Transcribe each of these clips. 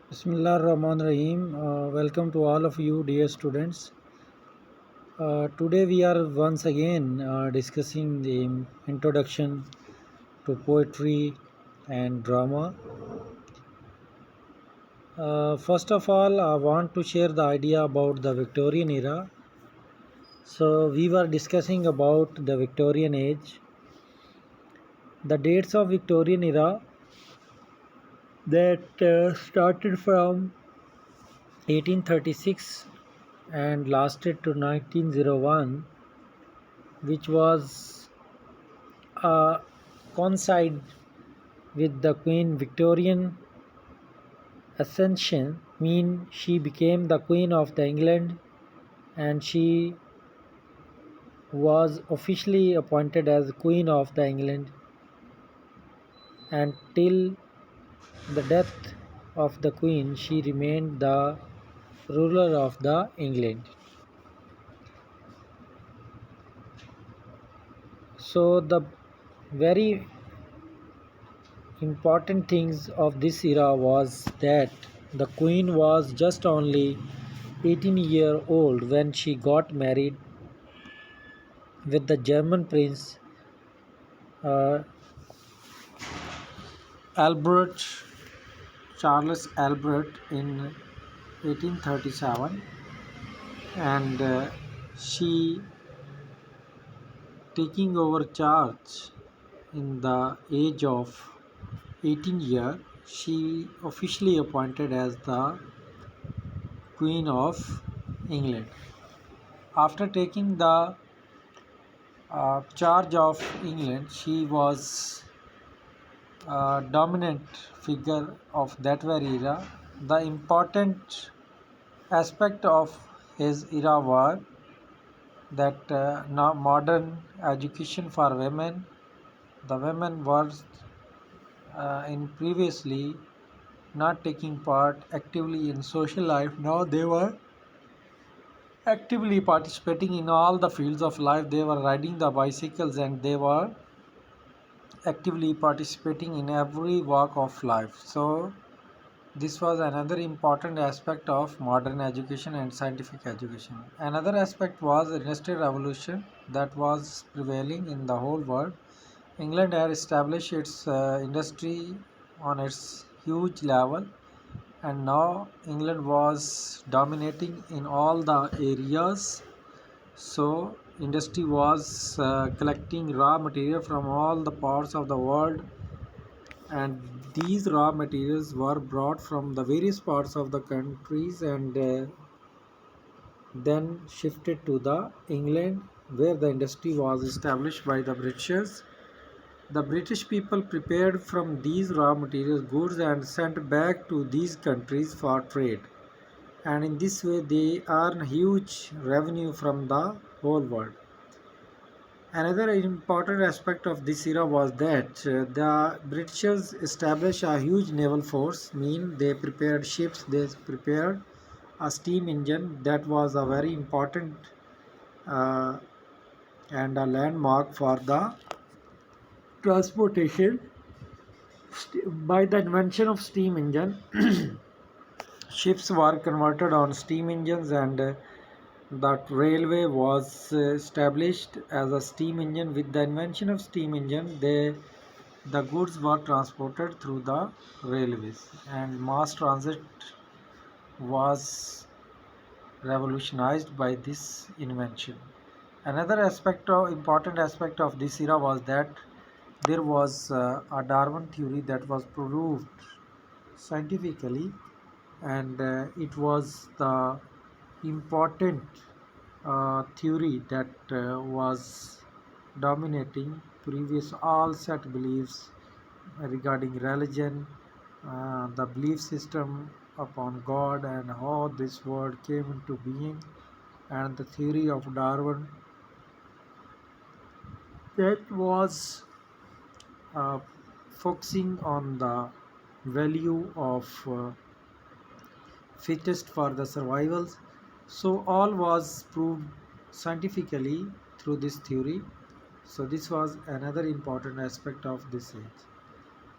Bismillah Rahman Rahim. Welcome to all of you, dear students. Today we are once again discussing the introduction to poetry and drama. First of all, I want to share the idea about the Victorian era. So we were discussing about the Victorian age. The dates of Victorian era that started from 1836 and lasted to 1901, which was coincide with the Queen Victorian ascension, mean she became the Queen of the England, and she was officially appointed as Queen of the England, and till the death of the Queen she remained the ruler of the England. So the very important things of this era was that the Queen was just only 18-year-old when she got married with the German Prince uh, Albert Charles Albert in 1837, and she taking over charge in the age of 18 year. She officially appointed as the Queen of England. After taking the charge of England, she was a dominant figure of that very era. The important aspect of his era were that now modern education for women. The women were in previously not taking part actively in social life. Now they were actively participating in all the fields of life. They were riding the bicycles and they were actively participating in every walk of life. So this was another important aspect of modern education and scientific education. Another aspect was the industrial revolution that was prevailing in the whole world. England had established its industry on its huge level, and now England was dominating in all the areas. So industry was collecting raw material from all the parts of the world, and these raw materials were brought from the various parts of the countries and then shifted to the England, where the industry was established by the Britishers. The British people prepared from these raw materials goods and sent back to these countries for trade, and in this way they earn huge revenue from the whole world. Another important aspect of this era was that the Britishers established a huge naval force, mean they prepared ships, they prepared a steam engine that was a very important uh, and a landmark for the transportation. By the invention of steam engine, ships were converted on steam engines, and that railway was established as a steam engine. With the invention of steam engine, the goods were transported through the railways, and mass transit was revolutionized by this invention. Another important aspect of this era was that there was a Darwin theory that was proved scientifically, and it was the important theory that was dominating previous all set beliefs regarding religion, the belief system upon God, and how this world came into being, and the theory of Darwin that was uh, focusing on the value of fittest for the survivals. So all was proved scientifically through this theory. So this was another important aspect of this age.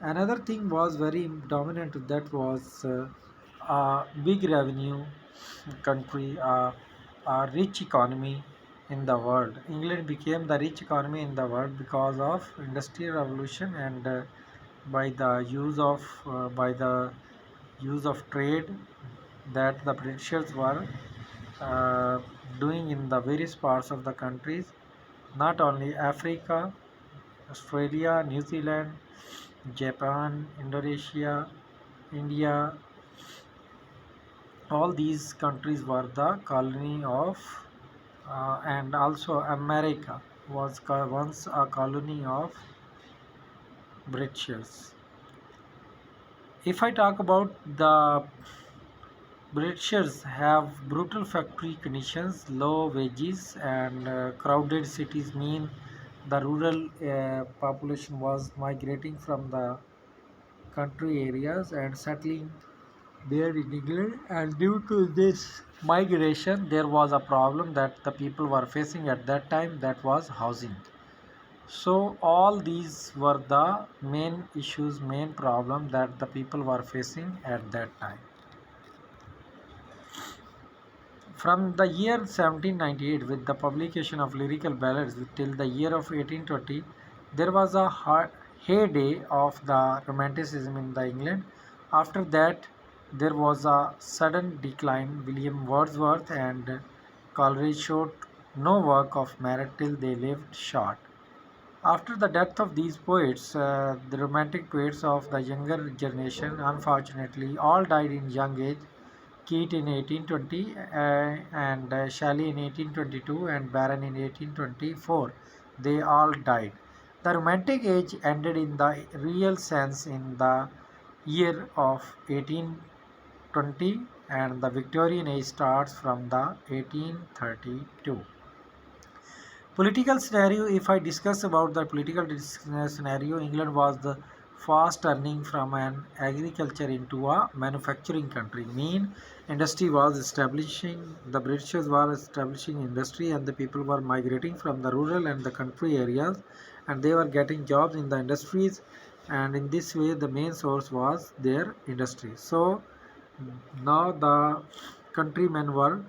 Another thing was very dominant, that was a big revenue country, a rich economy in the world. England became the rich economy in the world because of industrial revolution and by the use of trade that the Britishers were uh, doing in the various parts of the countries, not only Africa, Australia, New Zealand, Japan, Indonesia, India, all these countries were the colony of, and also America was once a colony of Britishers. If I talk about the Britishers have brutal factory conditions, low wages, and crowded cities mean the rural population was migrating from the country areas and settling there in England. And due to this migration, there was a problem that the people were facing at that time, that was housing. So all these were the main issues, main problem that the people were facing at that time. From the year 1798, with the publication of lyrical ballads till the year of 1820, there was a heyday of the Romanticism in the England. After that, there was a sudden decline. William Wordsworth and Coleridge showed no work of merit till they lived short. After the death of these poets, the romantic poets of the younger generation, unfortunately, all died in young age. Keat in 1820 and Shelley in 1822 and Byron in 1824. They all died. The Romantic Age ended in the real sense in the year of 1820 and the Victorian Age starts from the 1832. Political scenario, if I discuss about the political scenario, England was the fast turning from an agriculture into a manufacturing country. Mean industry was establishing, the Britishers were establishing industry and the people were migrating from the rural and the country areas and they were getting jobs in the industries, and in this way the main source was their industry. So now the countrymen were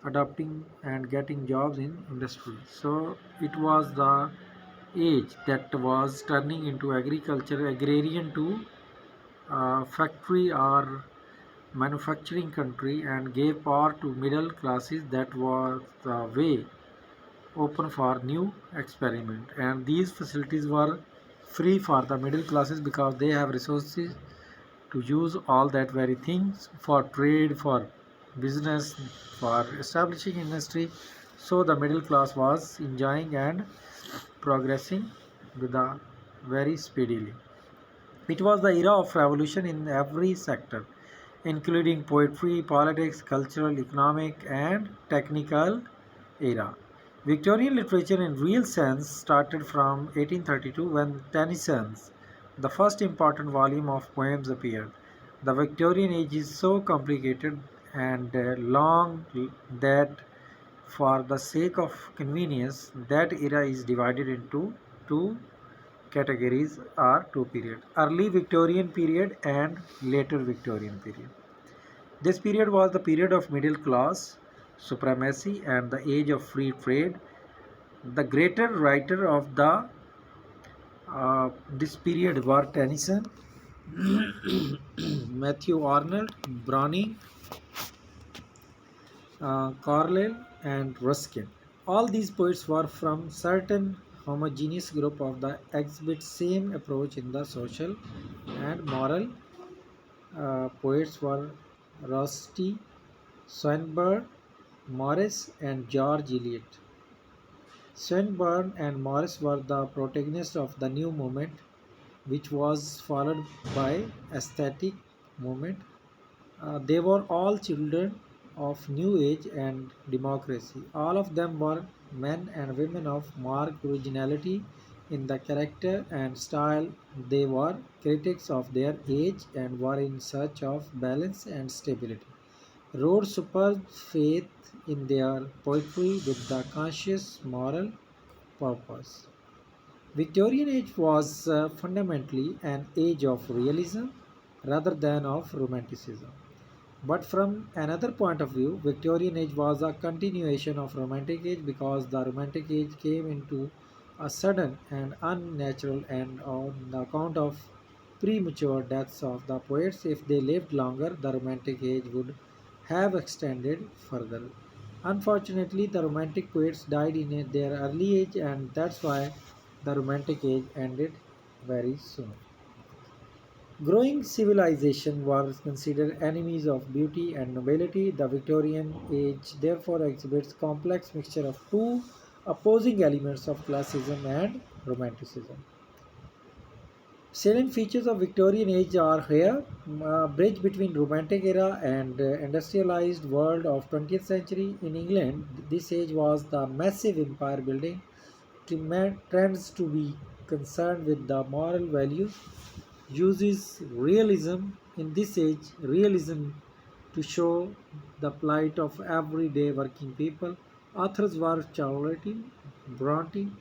adopting and getting jobs in industry. So it was the age that was turning into agriculture, agrarian to factory or manufacturing country, and gave power to middle classes. That was the way open for new experiment, and these facilities were free for the middle classes because they have resources to use all that very things for trade, for business, for establishing industry. So the middle class was enjoying and progressing with a very speedily. It was the era of revolution in every sector, including poetry, politics, cultural, economic, and technical era. Victorian literature in real sense started from 1832 when Tennyson's the first important volume of poems appeared. The Victorian age is so complicated and long that for the sake of convenience, that era is divided into two categories or two periods: early Victorian period and later Victorian period. This period was the period of middle class supremacy and the age of free trade. The greater writer of the this period were Tennyson, Matthew Arnold, Browning, Carlyle, and Ruskin. All these poets were from certain homogeneous group of the exhibit same approach in the social and moral. Poets were Rusty, Swinburne, Morris, and George Eliot. Swinburne and Morris were the protagonists of the new movement, which was followed by aesthetic movement. They were all children of New Age and democracy. All of them were men and women of marked originality in the character and style. They were critics of their age and were in search of balance and stability. Wrote superb faith in their poetry with the conscious moral purpose. Victorian age was fundamentally an age of realism rather than of romanticism. But from another point of view, Victorian age was a continuation of Romantic age because the Romantic age came into a sudden and unnatural end on the account of premature deaths of the poets. If they lived longer, the Romantic age would have extended further. Unfortunately, the Romantic poets died in their early age, and that's why the Romantic age ended very soon. Growing civilization were considered enemies of beauty and nobility. The Victorian age therefore exhibits complex mixture of two opposing elements of classicism and romanticism. Salient features of Victorian age are here a bridge between romantic era and industrialized world of 20th century. In England, this age was the massive empire building trends to be concerned with the moral values uses realism in this age realism to show the plight of everyday working people. Authors were Charlotte Bronte,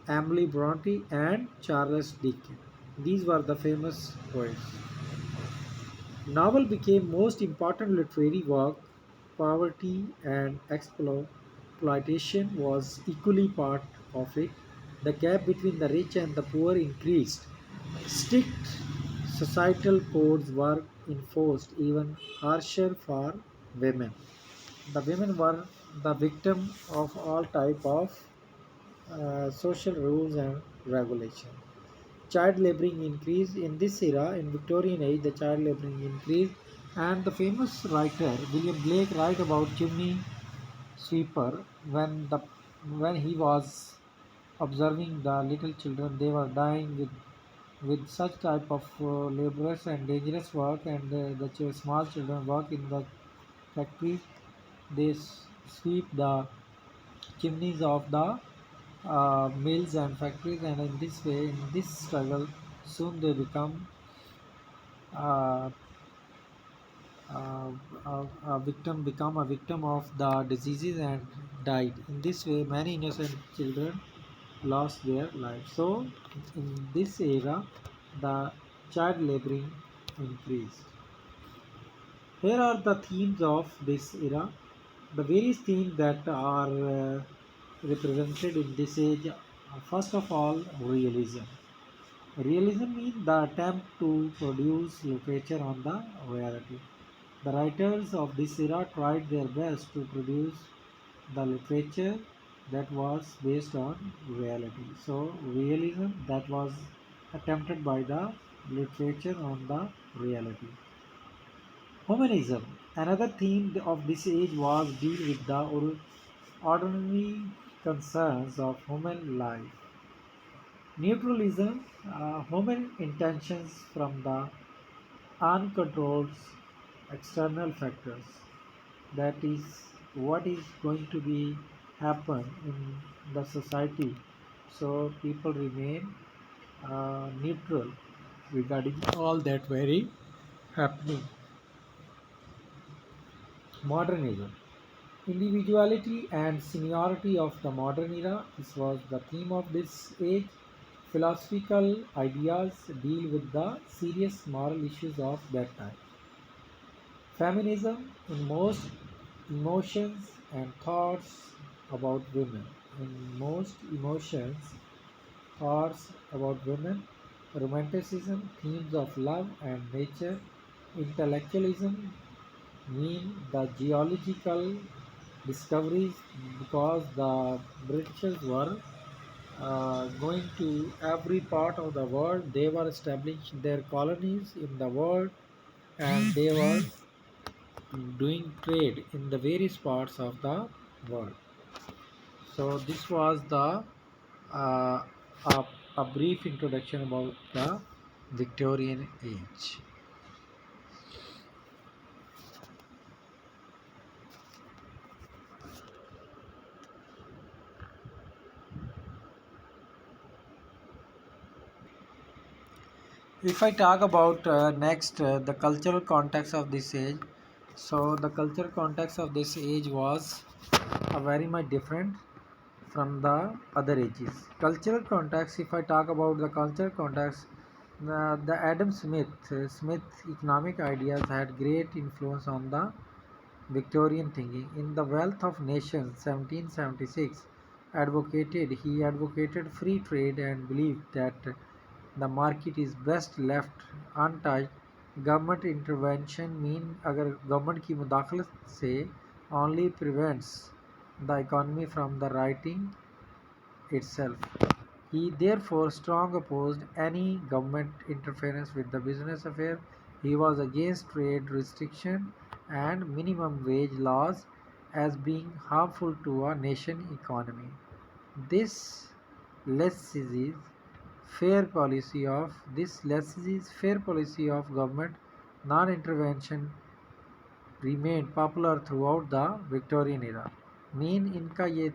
Emily Bronte, and Charles Dickens. These were the famous poets. Novel became most important literary work. Poverty and exploitation was equally part of it. The gap between the rich and the poor increased. Strict societal codes were enforced, even harsher for women. The women were the victim of all type of social rules and regulation. Child laboring increased in this era. In Victorian age, the child laboring increased, and the famous writer William Blake write about chimney sweeper when he was observing the little children. They were dying with such type of laborious and dangerous work, and the small children work in the factories. They sweep the chimneys of the mills and factories, and in this way, in this struggle, soon they become uh, uh, become a victim of the diseases and died. In this way, many innocent children lost their lives. So, in this era, the child laboring increased. Here are the themes of this era. The various themes that are represented in this age. First of all, realism. Realism means the attempt to produce literature on the reality. The writers of this era tried their best to produce the literature that was based on reality. So, realism that was attempted by the literature on the reality. Humanism. Another theme of this age was deal with the ordinary concerns of human life. Neutralism, human intentions from the uncontrolled external factors. That is what is going to be happen in the society. So people remain neutral regarding all that very happening. Modernism. Individuality and seniority of the modern era. This was the theme of this age. Philosophical ideas deal with the serious moral issues of that time. Feminism in most emotions and thoughts about women. In most emotions, thoughts about women. Romanticism, themes of love and nature. Intellectualism mean the geological discoveries because the Britishers were going to every part of the world. They were establishing their colonies in the world, and they were doing trade in the various parts of the world. So this was the uh, a, a brief introduction about the Victorian age. If I talk about next the cultural context of this age, so the cultural context of this age was very much different from the other ages. Cultural context, if I talk about the cultural context, The Adam Smith economic ideas had great influence on the Victorian thinking. In The Wealth of Nations, 1776, he advocated free trade and believed that the market is best left untouched. Government intervention mean अगर government की मुदाखलत से only prevents the economy from the writing itself. He therefore strongly opposed any government interference with the business affair. He was against trade restriction and minimum wage laws as being harmful to a nation economy. This laissez-faire policy of government non-intervention remained popular throughout the Victorian era. Main इनका ये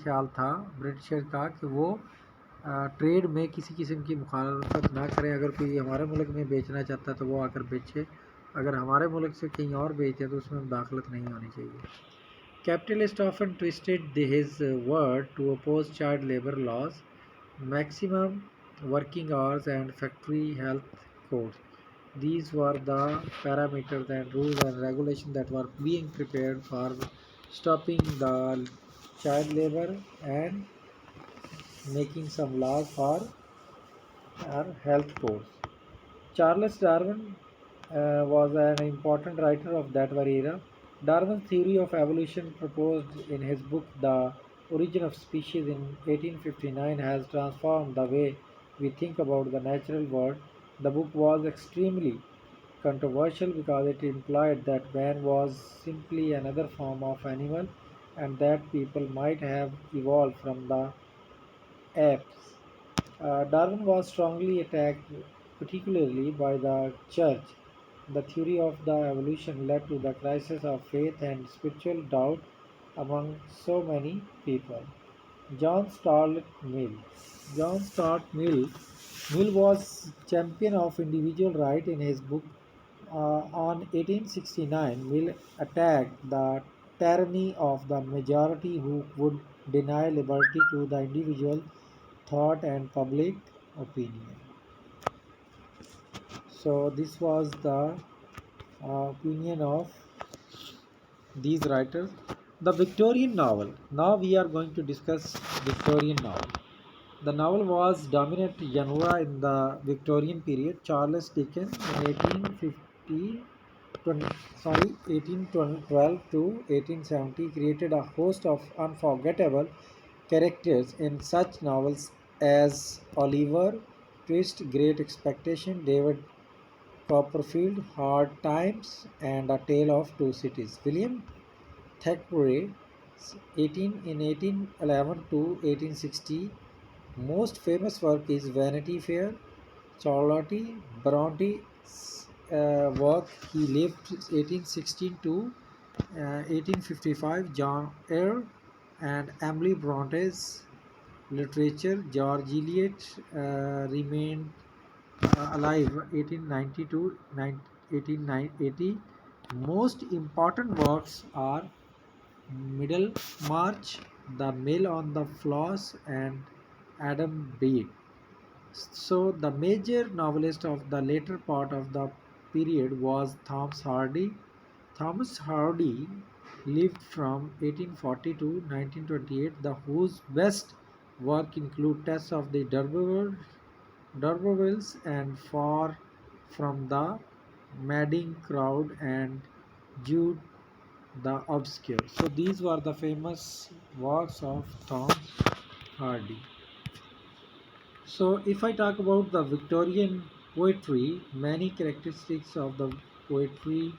ख्याल था britisher का कि वो trade में किसी किस्म की मुखालफत ना करें. अगर कोई हमारे मुल्क में बेचना चाहता है तो वो आकर बेचे, अगर हमारे मुल्क से कहीं और बेचे तो उसमें मुदाखलत नहीं होनी चाहिए. Capitalists often twisted his word to oppose child labor laws, maximum working hours and factory health codes. These were the parameters and rules and regulations that were being prepared for stopping the child labor and making some laws for our health codes. Charles Darwin was an important writer of that very era. Darwin's theory of evolution, proposed in his book The Origin of Species in 1859, has transformed the way we think about the natural world. The book was extremely controversial because it implied that man was simply another form of animal and that people might have evolved from the apes. Darwin was strongly attacked, particularly by the church. The theory of the evolution led to the crisis of faith and spiritual doubt among so many people. John Stuart Mill. John Stuart Mill was champion of individual right in his book on 1869. Mill attacked the tyranny of the majority who would deny liberty to the individual thought and public opinion. So this was the opinion of these writers. The Victorian novel. Now we are going to discuss Victorian novel. The novel was dominant genre in the Victorian period. Charles Dickens in 1812 to 1870 created a host of unforgettable characters in such novels as Oliver Twist, Great Expectation, David Copperfield, Hard Times, and A Tale of Two Cities. William Thackeray, 1811 to 1860, most famous work is Vanity Fair. Charlotte Bronte's work, he lived 1816 to 1855. John Eyre and Emily Bronte's literature. George Eliot remained alive 1890 to 1880. Most important works are Middlemarch, The Mill on the Floss, and Adam Bede. So the major novelist of the later part of the period was Thomas Hardy. Thomas Hardy lived from 1840 to 1928, whose best work include Tess of the D'Urbervilles and Far from the Madding Crowd and Jude the Obscure. So these were the famous works of Thomas Hardy. So if I talk about the Victorian poetry, many characteristics of the poetry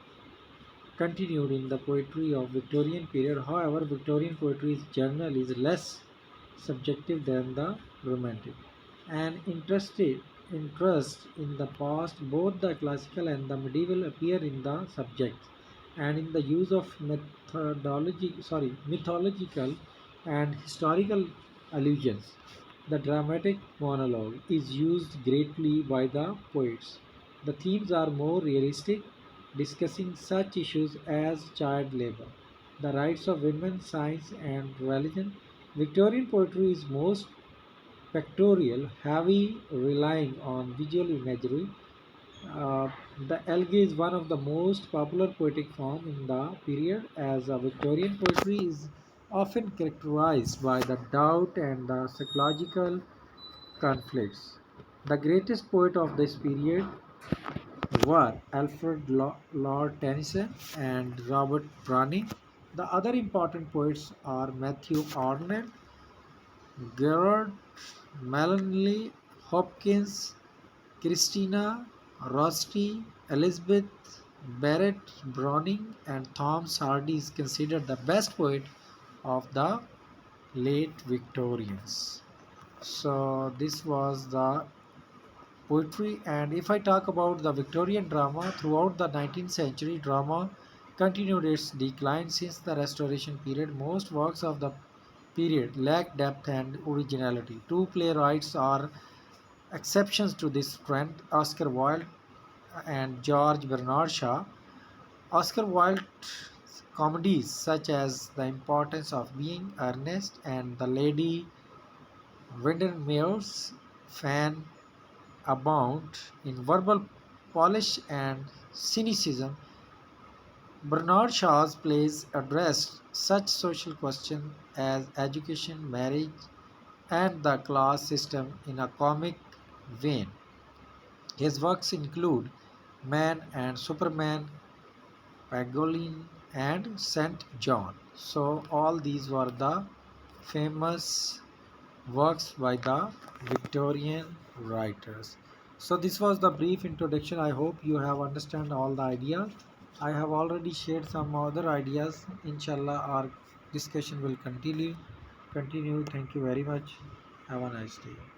continued in the poetry of Victorian period. However, Victorian poetry's journal is less subjective than the Romantic. An interest in the past, both the classical and the medieval, appear in the subjects and in the use of mythological and historical allusions. The dramatic monologue is used greatly by the poets. The themes are more realistic, discussing such issues as child labor, the rights of women, science, and religion. Victorian poetry is most pictorial, heavy, relying on visual imagery. Uh, the Elgue is one of the most popular poetic form in the period, as Victorian poetry is often characterized by the doubt and the psychological conflicts. The greatest poet of this period were Alfred Lord Tennyson and Robert Browning. The other important poets are Matthew Arnold, Gerard Manley Hopkins, Christina Rossetti, Elizabeth Barrett Browning, and Thomas Hardy is considered the best poet of the late Victorians. So this was the poetry. And if I talk about the Victorian drama, throughout the 19th century, drama continued its decline since the Restoration period. Most works of the period lack depth and originality. Two playwrights are exceptions to this trend: Oscar Wilde and George Bernard Shaw. Oscar Wilde's comedies such as The Importance of Being Earnest and The Lady Windermere's Fan abound in verbal polish and cynicism. Bernard Shaw's plays addressed such social questions as education, marriage, and the class system in a comic vein. His works include Man and Superman, Pagolin, and St. John. So, all these were the famous works by the Victorian writers. So, this was the brief introduction. I hope you have understand all the ideas. I have already shared some other ideas. Inshallah, our discussion will continue. Thank you very much. Have a nice day.